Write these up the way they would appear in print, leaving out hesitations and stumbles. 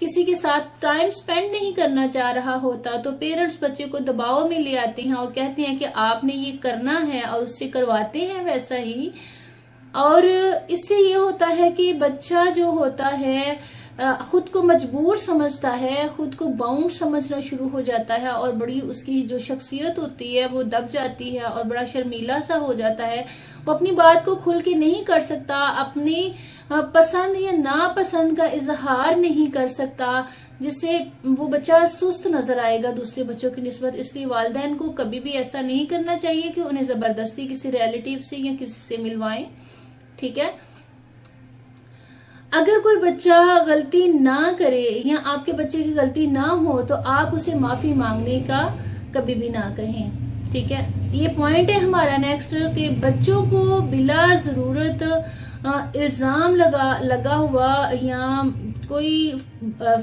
کسی کے ساتھ ٹائم سپینڈ نہیں کرنا چاہ رہا ہوتا تو پیرنٹس بچے کو دباؤ میں لے آتے ہیں اور کہتے ہیں کہ آپ نے یہ کرنا ہے اور اس سے کرواتے ہیں ویسا ہی. اور اس سے یہ ہوتا ہے کہ بچہ جو ہوتا ہے خود کو مجبور سمجھتا ہے، خود کو باؤنڈ سمجھنا شروع ہو جاتا ہے اور بڑی اس کی جو شخصیت ہوتی ہے وہ دب جاتی ہے اور بڑا شرمیلا سا ہو جاتا ہے. وہ اپنی بات کو کھل کے نہیں کر سکتا، اپنی پسند یا ناپسند کا اظہار نہیں کر سکتا، جس سے وہ بچہ سست نظر آئے گا دوسرے بچوں کی نسبت. اس لیے والدین کو کبھی بھی ایسا نہیں کرنا چاہیے کہ انہیں زبردستی کسی ریلیٹیو سے یا کسی سے ملوائیں. ٹھیک ہے. اگر کوئی بچہ غلطی نہ کرے یا آپ کے بچے کی غلطی نہ ہو تو آپ اسے معافی مانگنے کا کبھی بھی نہ کہیں. ٹھیک ہے. یہ پوائنٹ ہے ہمارا نیکسٹ کہ بچوں کو بلا ضرورت الزام لگا ہوا یا کوئی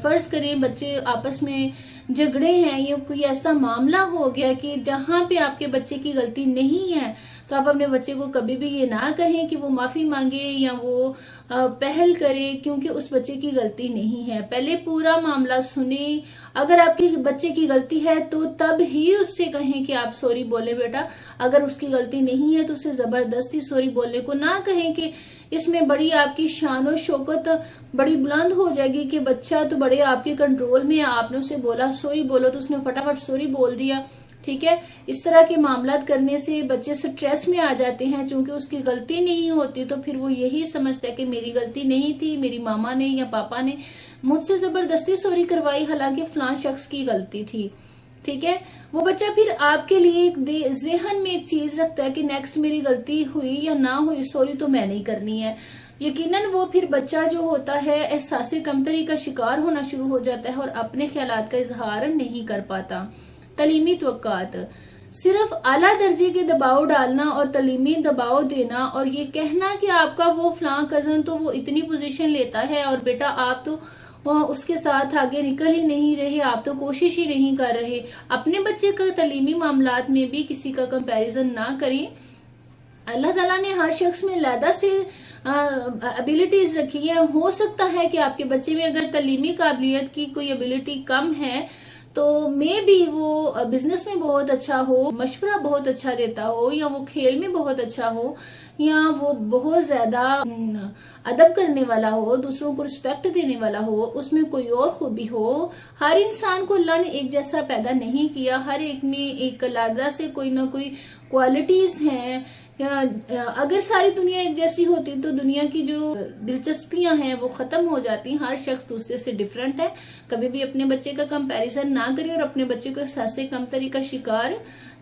فرض کریں بچے آپس میں جھگڑے ہیں یا کوئی ایسا معاملہ ہو گیا کہ جہاں پہ آپ کے بچے کی غلطی نہیں ہے تو آپ اپنے بچے کو کبھی بھی یہ نہ کہیں کہ وہ معافی مانگے یا وہ پہل کرے، کیونکہ اس بچے کی غلطی نہیں ہے. پہلے پورا معاملہ سنیں. اگر آپ کے بچے کی غلطی ہے تو تب ہی اس سے کہیں کہ آپ سوری بولے بیٹا. اگر اس کی غلطی نہیں ہے تو اسے زبردستی سوری بولنے کو نہ کہیں کہ اس میں بڑی آپ کی شان و شوکت بڑی بلند ہو جائے گی کہ بچہ تو بڑے آپ کے کنٹرول میں ہے، آپ نے اسے بولا سوری بولو تو اس نے فٹافٹ سوری بول دیا. ٹھیک ہے. اس طرح کے معاملات کرنے سے بچے سٹریس میں آ جاتے ہیں چونکہ اس کی غلطی نہیں ہوتی تو پھر وہ یہی سمجھتا ہے کہ میری غلطی نہیں تھی، میری ماما نے یا پاپا نے مجھ سے زبردستی سوری کروائی حالانکہ فلاں شخص کی غلطی تھی. ٹھیک ہے. وہ بچہ پھر آپ کے لیے ایک ذہن میں ایک چیز رکھتا ہے کہ نیکسٹ میری غلطی ہوئی یا نہ ہوئی سوری تو میں نہیں کرنی ہے. یقیناً وہ پھر بچہ جو ہوتا ہے احساس کمتری کا شکار ہونا شروع ہو جاتا ہے اور اپنے خیالات کا اظہار نہیں کر پاتا. تعلیمی توقعات. صرف اعلیٰ درجے کے دباؤ ڈالنا اور تعلیمی دباؤ دینا اور یہ کہنا کہ آپ کا وہ فلاں کزن تو وہ اتنی پوزیشن لیتا ہے اور بیٹا آپ تو اس کے ساتھ آگے نکل ہی نہیں رہے، آپ تو کوشش ہی نہیں کر رہے. اپنے بچے کا تعلیمی معاملات میں بھی کسی کا کمپیریزن نہ کریں. اللہ تعالیٰ نے ہر شخص میں علیحدہ سے ابیلٹیز رکھی ہے. ہو سکتا ہے کہ آپ کے بچے میں اگر تعلیمی قابلیت کی کوئی ابیلٹی کم ہے تو میں بھی وہ بزنس میں بہت اچھا ہو، مشورہ بہت اچھا دیتا ہو، یا وہ کھیل میں بہت اچھا ہو، یا وہ بہت زیادہ ادب کرنے والا ہو، دوسروں کو رسپیکٹ دینے والا ہو، اس میں کوئی اور خوبی ہو. ہر انسان کو اللہ نے ایک جیسا پیدا نہیں کیا، ہر ایک میں ایک علیحدہ سے کوئی نہ کوئی کوالٹیز ہیں. اگر ساری دنیا ایک جیسی ہوتی تو دنیا کی جو دلچسپیاں ہیں وہ ختم ہو جاتی. ہر شخص دوسرے سے ڈیفرنٹ ہے. کبھی بھی اپنے بچے کا کمپیریزن نہ کرے اور اپنے بچے کو احساس کمتری کا شکار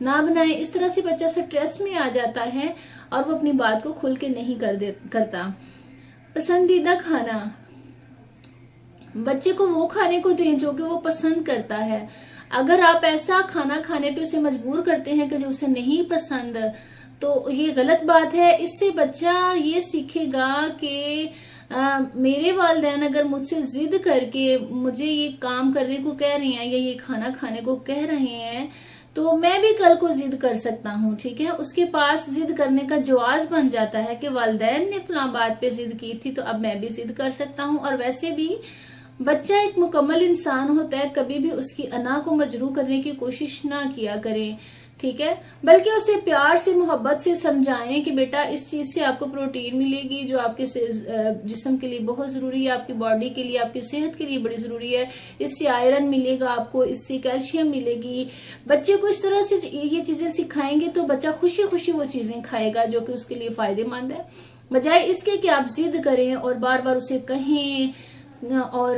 نہ بنائے. اس طرح سے بچہ سٹریس میں آ جاتا ہے اور وہ اپنی بات کو کھل کے نہیں کرتا. پسندیدہ کھانا. بچے کو وہ کھانے کو دیں جو کہ وہ پسند کرتا ہے. اگر آپ ایسا کھانا کھانے پہ اسے مجبور کرتے ہیں کہ جو اسے نہیں پسند تو یہ غلط بات ہے. اس سے بچہ یہ سیکھے گا کہ میرے والدین اگر مجھ سے ضد کر کے مجھے یہ کام کرنے کو کہہ رہے ہیں یا یہ کھانا کھانے کو کہہ رہے ہیں تو میں بھی کل کو ضد کر سکتا ہوں. ٹھیک ہے. اس کے پاس ضد کرنے کا جواز بن جاتا ہے کہ والدین نے فلاں بات پہ ضد کی تھی تو اب میں بھی ضد کر سکتا ہوں. اور ویسے بھی بچہ ایک مکمل انسان ہوتا ہے، کبھی بھی اس کی انا کو مجروح کرنے کی کوشش نہ کیا کریں. ٹھیک ہے. بلکہ اسے پیار سے محبت سے سمجھائیں کہ بیٹا اس چیز سے آپ کو پروٹین ملے گی جو آپ کے جسم کے لیے بہت ضروری ہے، آپ کی باڈی کے لیے، آپ کی صحت کے لیے بڑی ضروری ہے. اس سے آئرن ملے گا آپ کو، اس سے کیلشیم ملے گی. بچے کو اس طرح سے یہ چیزیں سکھائیں گے تو بچہ خوشی خوشی وہ چیزیں کھائے گا جو کہ اس کے لیے فائدے مند ہے، بجائے اس کے کہ آپ ضد کریں اور بار بار اسے کہیں اور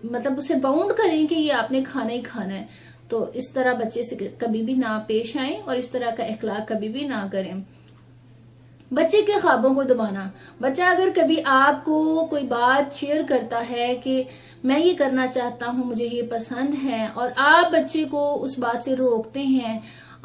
مطلب اسے باؤنڈ کریں کہ یہ آپ نے کھانا ہی کھانا ہے. تو اس طرح بچے سے کبھی بھی نہ پیش آئیں اور اس طرح کا اخلاق کبھی بھی نہ کریں. بچے کے خوابوں کو دبانا. بچہ اگر کبھی آپ کو کوئی بات شیئر کرتا ہے کہ میں یہ کرنا چاہتا ہوں، مجھے یہ پسند ہے، اور آپ بچے کو اس بات سے روکتے ہیں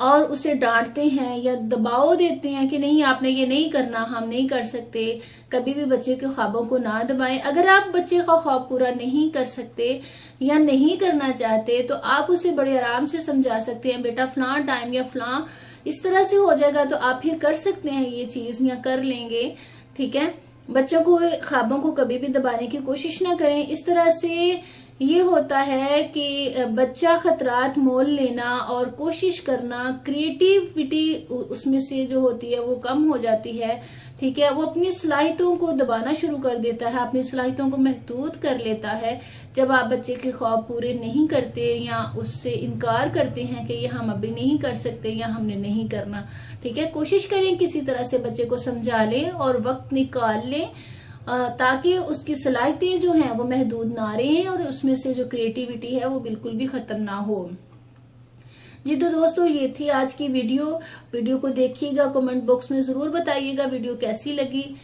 اور اسے ڈانٹتے ہیں یا دباؤ دیتے ہیں کہ نہیں آپ نے یہ نہیں کرنا، ہم نہیں کر سکتے، کبھی بھی بچے کے خوابوں کو نہ دبائیں. اگر آپ بچے کا خواب پورا نہیں کر سکتے یا نہیں کرنا چاہتے تو آپ اسے بڑے آرام سے سمجھا سکتے ہیں بیٹا فلاں ٹائم یا فلاں اس طرح سے ہو جائے گا تو آپ پھر کر سکتے ہیں یہ چیز یا کر لیں گے. ٹھیک ہے. بچوں کو خوابوں کو کبھی بھی دبانے کی کوشش نہ کریں. اس طرح سے یہ ہوتا ہے کہ بچہ خطرات مول لینا اور کوشش کرنا، کریٹیوٹی اس میں سے جو ہوتی ہے وہ کم ہو جاتی ہے، ٹھیک ہے، وہ اپنی صلاحیتوں کو دبانا شروع کر دیتا ہے، اپنی صلاحیتوں کو محدود کر لیتا ہے۔ جب آپ بچے کے خواب پورے نہیں کرتے یا اس سے انکار کرتے ہیں کہ یہ ہم ابھی نہیں کر سکتے یا ہم نے نہیں کرنا، ٹھیک ہے، کوشش کریں کسی طرح سے بچے کو سمجھا لیں اور وقت نکال لیں تاکہ اس کی صلاحیتیں جو ہیں وہ محدود نہ رہیں اور اس میں سے جو کریٹیوٹی ہے وہ بالکل بھی ختم نہ ہو۔ جی تو دوستو یہ تھی آج کی ویڈیو کو دیکھیے گا، کمنٹ باکس میں ضرور بتائیے گا ویڈیو کیسی لگی۔